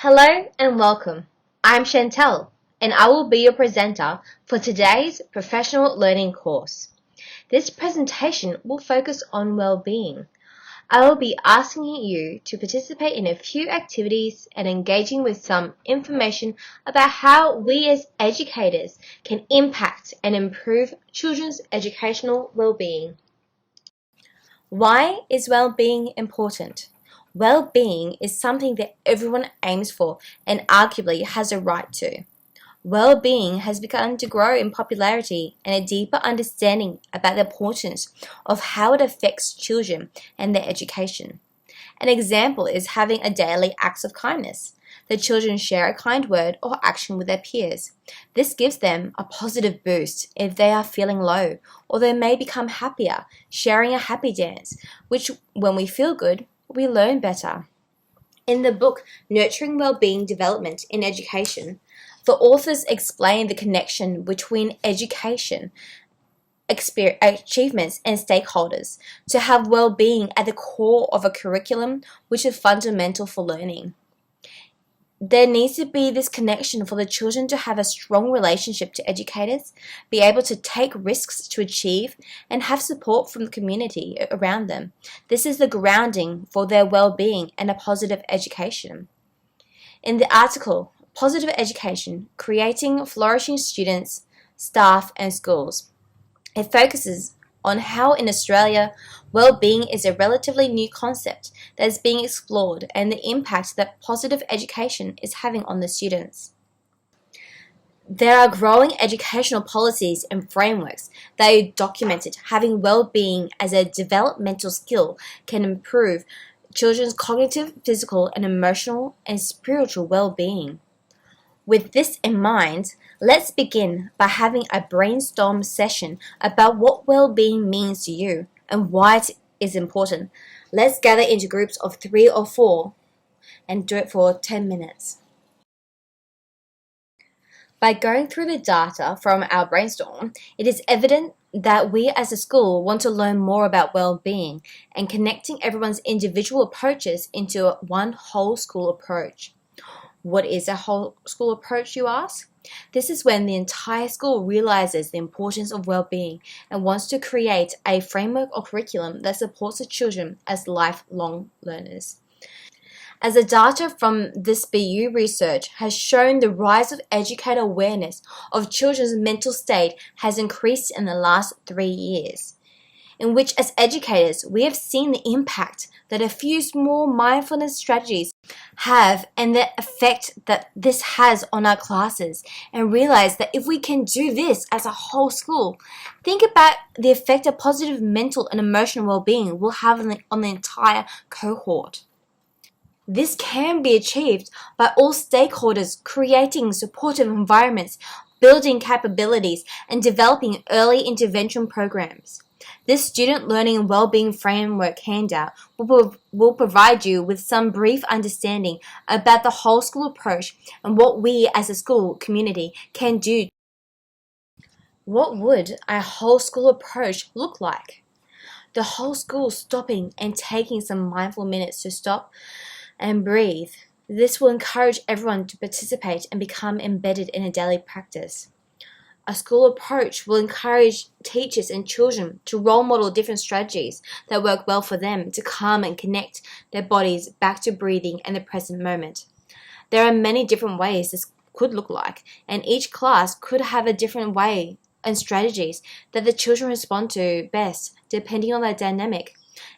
Hello and welcome. I'm Chantel and I will be your presenter for today's professional learning course. This presentation will focus on well-being. I will be asking you to participate in a few activities and engaging with some information about how we as educators can impact and improve children's educational well-being. Why is well-being important? Well-being is something that everyone aims for and arguably has a right to. Well-being has begun to grow in popularity and a deeper understanding about the importance of how it affects children and their education. An example is having a daily acts of kindness. The children share a kind word or action with their peers. This gives them a positive boost if they are feeling low, or they may become happier, sharing a happy dance, which when we feel good, we learn better. In the book Nurturing Wellbeing Development in Education, the authors explain the connection between education, achievements, and stakeholders to have well-being at the core of a curriculum, which is fundamental for learning. There needs to be this connection for the children to have a strong relationship to educators, be able to take risks to achieve, and have support from the community around them. This is the grounding for their well-being and a positive education. In the article, Positive Education, Creating Flourishing Students, Staff and Schools, it focuses on how in Australia, well-being is a relatively new concept that is being explored and the impact that positive education is having on the students. There are growing educational policies and frameworks that are documented having well-being as a developmental skill can improve children's cognitive, physical, and emotional and spiritual well-being. With this in mind, let's begin by having a brainstorm session about what well-being means to you and why it is important. Let's gather into groups of 3 or 4 and do it for 10 minutes. By going through the data from our brainstorm, it is evident that we as a school want to learn more about well-being and connecting everyone's individual approaches into one whole school approach. What is a whole school approach, you ask? This is when the entire school realizes the importance of well-being and wants to create a framework or curriculum that supports the children as lifelong learners. As the data from this BU research has shown, the rise of educator awareness of children's mental state has increased in the last 3 years, in which as educators we have seen the impact that a few small mindfulness strategies have and the effect that this has on our classes, and realize that if we can do this as a whole school, think about the effect a positive mental and emotional well-being will have on the entire cohort. This can be achieved by all stakeholders creating supportive environments, building capabilities, and developing early intervention programs. This Student Learning and Wellbeing Framework handout will provide you with some brief understanding about the whole school approach and what we as a school community can do. What would a whole school approach look like? The whole school stopping and taking some mindful minutes to stop and breathe. This will encourage everyone to participate and become embedded in a daily practice. A school approach will encourage teachers and children to role model different strategies that work well for them to calm and connect their bodies back to breathing and the present moment. There are many different ways this could look like, and each class could have a different way and strategies that the children respond to best, depending on their dynamic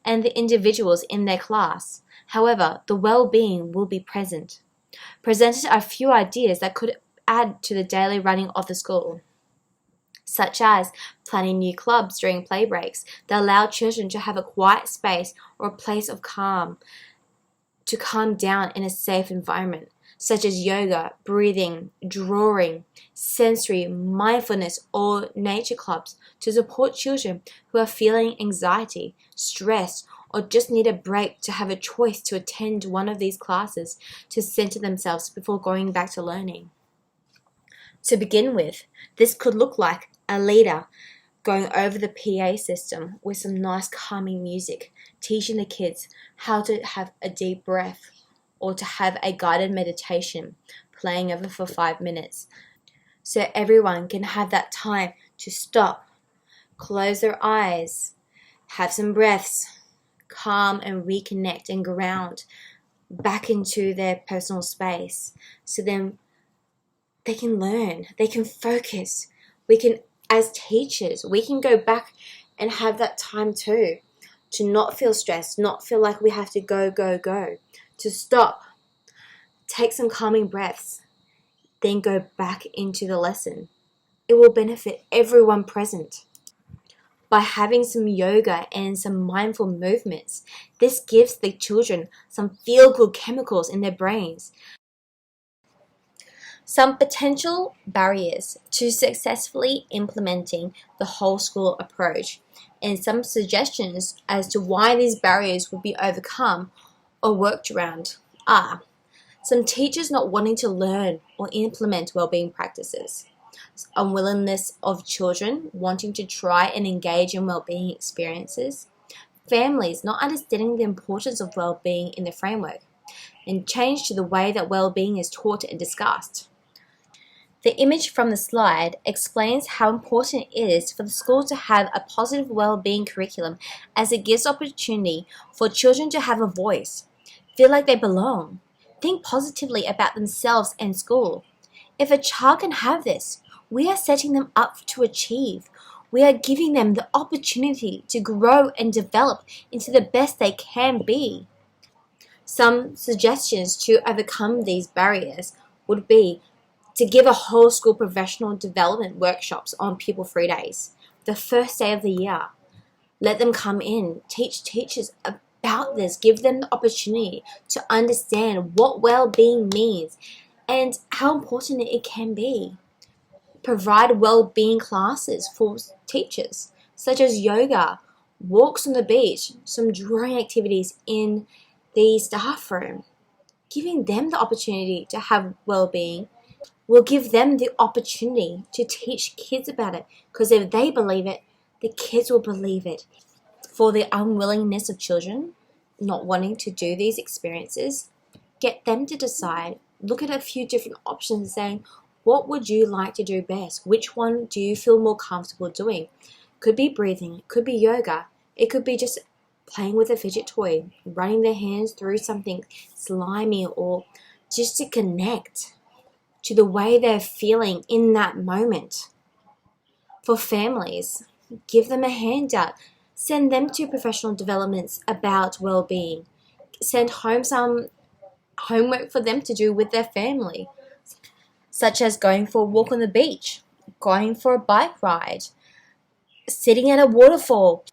and the individuals in their class. However, the well-being will be present. Presented are a few ideas that could add to the daily running of the school, such as planning new clubs during play breaks that allow children to have a quiet space or a place of calm to calm down in a safe environment, such as yoga, breathing, drawing, sensory, mindfulness, or nature clubs to support children who are feeling anxiety, stress, or just need a break to have a choice to attend one of these classes to center themselves before going back to learning. To begin with, this could look like a leader going over the PA system with some nice calming music, teaching the kids how to have a deep breath, or to have a guided meditation playing over for 5 minutes, so everyone can have that time to stop, close their eyes, have some breaths, calm and reconnect and ground back into their personal space. So then they can learn, they can focus. We can, as teachers, we can go back and have that time too, to not feel stressed, not feel like we have to go, to stop, take some calming breaths, then go back into the lesson. It will benefit everyone present. By having some yoga and some mindful movements, this gives the children some feel-good chemicals in their brains. Some potential barriers to successfully implementing the whole school approach, and some suggestions as to why these barriers will be overcome or worked around are some teachers not wanting to learn or implement wellbeing practices, unwillingness of children wanting to try and engage in wellbeing experiences, families not understanding the importance of wellbeing in the framework, and change to the way that wellbeing is taught and discussed. The image from the slide explains how important it is for the school to have a positive wellbeing curriculum, as it gives opportunity for children to have a voice, feel like they belong, think positively about themselves and school. If a child can have this, we are setting them up to achieve. We are giving them the opportunity to grow and develop into the best they can be. Some suggestions to overcome these barriers would be to give a whole school professional development workshops on pupil-free days, the first day of the year. Let them come in, teach teachers about this, give them the opportunity to understand what well-being means and how important it can be. Provide well-being classes for teachers, such as yoga, walks on the beach, some drawing activities in the staff room. Giving them the opportunity to have well-being will give them the opportunity to teach kids about it, because if they believe it, the kids will believe it. For the unwillingness of children not wanting to do these experiences, get them to decide, look at a few different options saying, what would you like to do best? Which one do you feel more comfortable doing? Could be breathing, it could be yoga, it could be just playing with a fidget toy, running their hands through something slimy, or just to connect to the way they're feeling in that moment. For families, give them a handout. Send them to professional developments about well-being. Send home some homework for them to do with their family, such as going for a walk on the beach, going for a bike ride, sitting at a waterfall,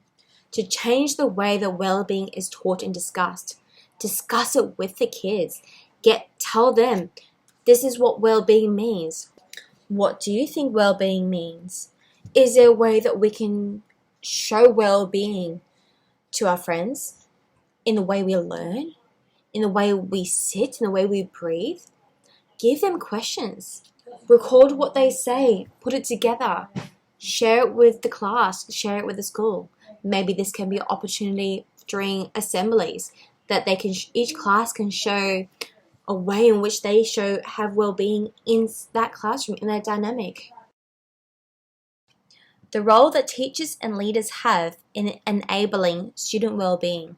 to change the way that well-being is taught and discussed. Discuss it with the kids. Tell them, this is what well-being means. What do you think well-being means? Is there a way that we can show well-being to our friends in the way we learn, in the way we sit, in the way we breathe? Give them questions. Record what they say. Put it together. Share it with the class. Share it with the school. Maybe this can be an opportunity during assemblies that each class can show a way in which they have well-being in that classroom, in that dynamic. The role that teachers and leaders have in enabling student well-being.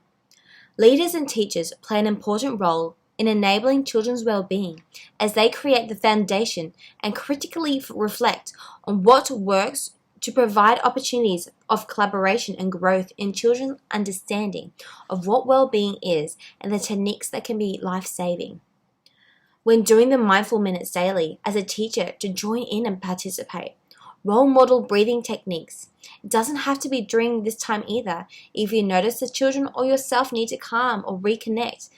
Leaders and teachers play an important role in enabling children's well-being as they create the foundation and critically reflect on what works to provide opportunities of collaboration and growth in children's understanding of what well-being is and the techniques that can be life-saving. When doing the mindful minutes daily, as a teacher, to join in and participate. Role model breathing techniques. It doesn't have to be during this time either. If you notice the children or yourself need to calm or reconnect,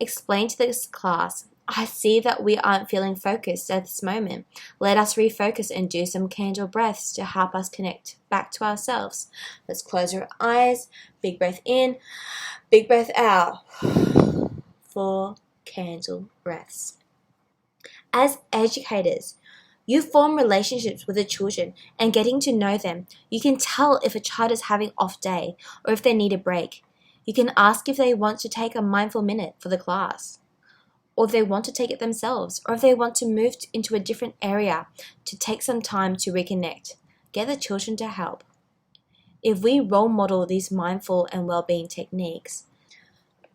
explain to this class, I see that we aren't feeling focused at this moment. Let us refocus and do some candle breaths to help us connect back to ourselves. Let's close our eyes. Big breath in, big breath out. 4 candle breaths. As educators, you form relationships with the children, and getting to know them, you can tell if a child is having an off day or if they need a break. You can ask if they want to take a mindful minute for the class. or if they want to take it themselves, or if they want to move into a different area to take some time to reconnect. Get the children to help. If we role model these mindful and well-being techniques,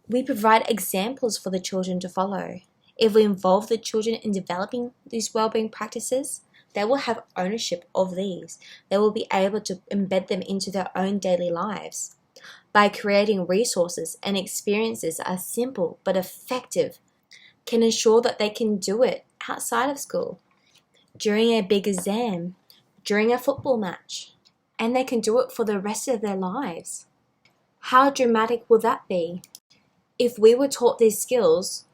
we provide examples for the children to follow. If we involve the children in developing these well-being practices, they will have ownership of these. They will be able to embed them into their own daily lives. By creating resources and experiences that are simple but effective, can ensure that they can do it outside of school, during a big exam, during a football match, and they can do it for the rest of their lives. How dramatic will that be? If we were taught these skills,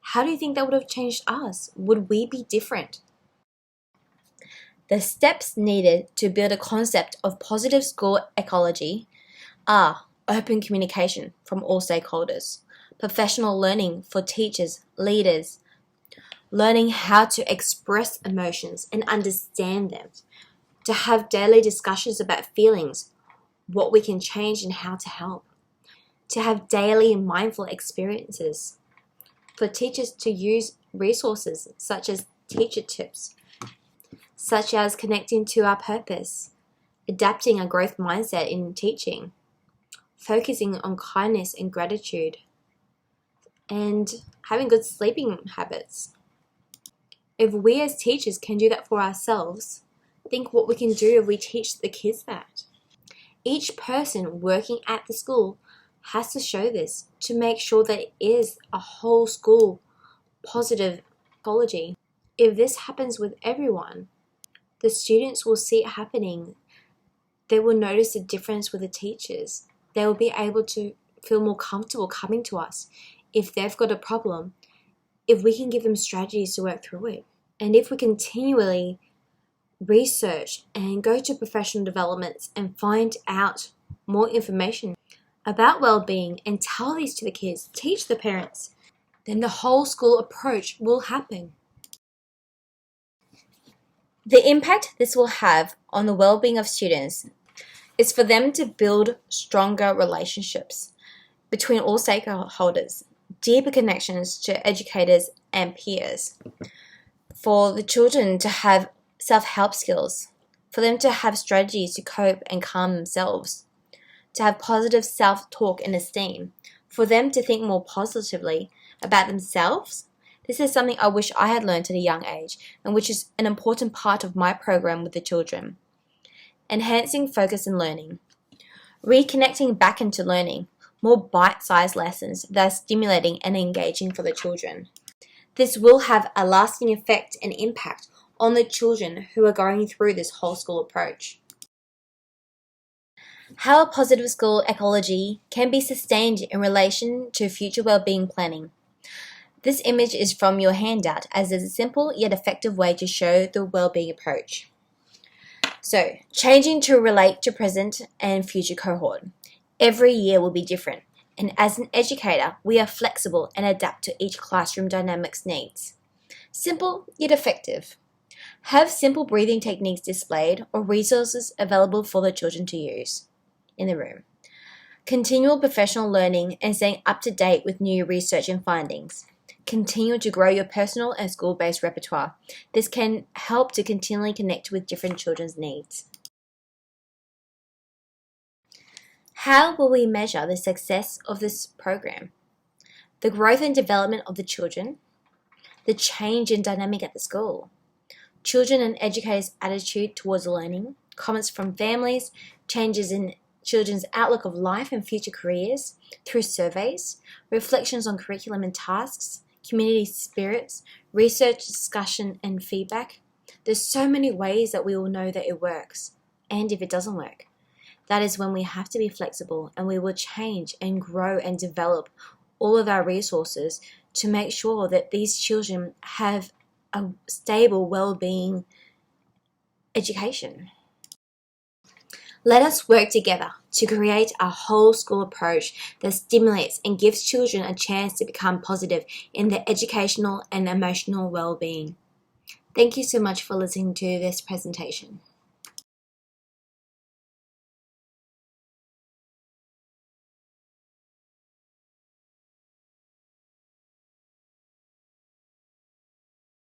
how do you think that would have changed us? Would we be different? The steps needed to build a concept of positive school ecology are open communication from all stakeholders, professional learning for teachers, leaders, learning how to express emotions and understand them, to have daily discussions about feelings, what we can change and how to help, to have daily mindful experiences, for teachers to use resources such as teacher tips, such as connecting to our purpose, adapting a growth mindset in teaching, focusing on kindness and gratitude, and having good sleeping habits. If we as teachers can do that for ourselves, think what we can do if we teach the kids that. Each person working at the school has to show this to make sure that it is a whole school positive ecology. If this happens with everyone, the students will see it happening. They will notice the difference with the teachers. They will be able to feel more comfortable coming to us if they've got a problem, if we can give them strategies to work through it. And if we continually research and go to professional developments and find out more information about well-being and tell these to the kids, teach the parents, then the whole school approach will happen. The impact this will have on the well-being of students is for them to build stronger relationships between all stakeholders, deeper connections to educators and peers, for the children to have self-help skills, for them to have strategies to cope and calm themselves, to have positive self-talk and esteem, for them to think more positively about themselves. This is something I wish I had learned at a young age, and which is an important part of my program with the children. Enhancing focus and learning. Reconnecting back into learning, more bite-sized lessons that are stimulating and engaging for the children. This will have a lasting effect and impact on the children who are going through this whole school approach. How a positive school ecology can be sustained in relation to future well-being planning. This image is from your handout, as it's a simple yet effective way to show the well-being approach. So, changing to relate to present and future cohort. Every year will be different, and as an educator, we are flexible and adapt to each classroom dynamics needs. Simple yet effective. Have simple breathing techniques displayed or resources available for the children to use in the room. Continual professional learning and staying up to date with new research and findings. Continue to grow your personal and school-based repertoire. This can help to continually connect with different children's needs. How will we measure the success of this program? The growth and development of the children, the change in dynamic at the school, children and educators' attitude towards learning, comments from families, changes in children's outlook of life and future careers through surveys, reflections on curriculum and tasks, community spirits, research, discussion, and feedback. There's so many ways that we will know that it works, and if it doesn't work. That is when we have to be flexible, and we will change and grow and develop all of our resources to make sure that these children have a stable well-being education. Let us work together to create a whole school approach that stimulates and gives children a chance to become positive in their educational and emotional well-being. Thank you so much for listening to this presentation.